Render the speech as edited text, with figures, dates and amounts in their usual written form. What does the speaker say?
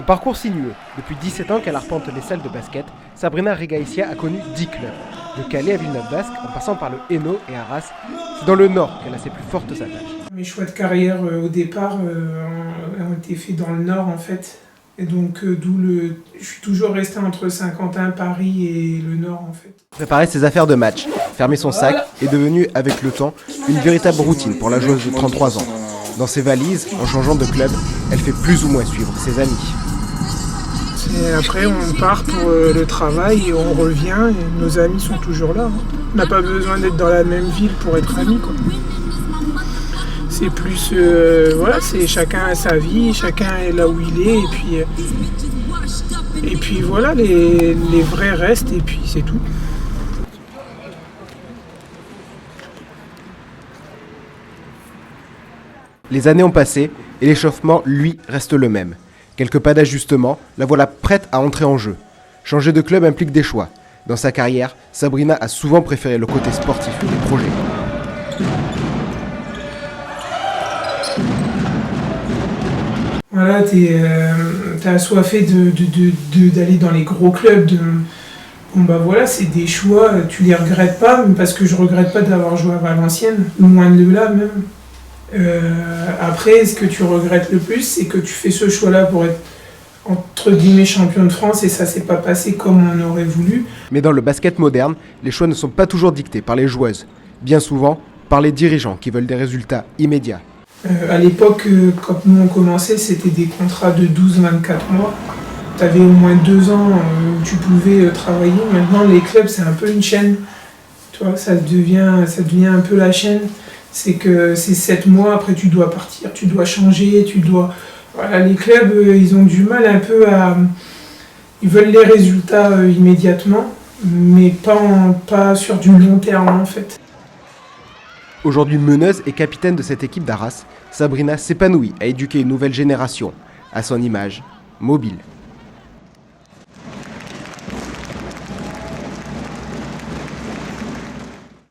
parcours sinueux. Depuis 17 ans qu'elle arpente les salles de basket, Sabrina Regaïcia a connu 10 clubs. De Calais à Villeneuve-Basque, en passant par le Hainaut et Arras, c'est dans le Nord qu'elle a ses plus fortes attaches. Mes choix de carrière au départ ont été faits dans le Nord en fait. Et donc je suis toujours resté entre Saint-Quentin, Paris et le Nord en fait. Préparer ses affaires de match, fermer son sac est devenu, avec le temps, une véritable routine pour la joueuse de 33 ans. Dans ses valises, en changeant de club, elle fait plus ou moins suivre ses amis. Et après on part pour le travail et on revient et nos amis sont toujours là. On n'a pas besoin d'être dans la même ville pour être amis, quoi. C'est plus, voilà, c'est chacun a sa vie, chacun est là où il est et puis voilà, les vrais restent et puis c'est tout. Les années ont passé et l'échauffement, lui, reste le même. Quelques pas d'ajustement, la voilà prête à entrer en jeu. Changer de club implique des choix. Dans sa carrière, Sabrina a souvent préféré le côté sportif des projets. Voilà, t'es assoiffé d'aller dans les gros clubs. Bon bah voilà, c'est des choix, tu les regrettes pas, parce que je regrette pas d'avoir joué à Valenciennes, loin de là même. Après, ce que tu regrettes le plus, c'est que tu fais ce choix-là pour être entre guillemets champion de France et ça s'est pas passé comme on aurait voulu. Mais dans le basket moderne, les choix ne sont pas toujours dictés par les joueuses, bien souvent par les dirigeants qui veulent des résultats immédiats. À l'époque, quand nous on commençait, c'était des contrats de 12-24 mois. Tu avais au moins 2 ans où tu pouvais travailler. Maintenant, les clubs, c'est un peu une chaîne. Tu vois, ça devient un peu la chaîne. C'est que c'est 7 mois, après tu dois partir, tu dois changer, Voilà, les clubs, ils ont du mal un peu à... Ils veulent les résultats immédiatement, mais pas sur du long terme en fait. Aujourd'hui meneuse et capitaine de cette équipe d'Arras, Sabrina s'épanouit à éduquer une nouvelle génération, à son image, mobile.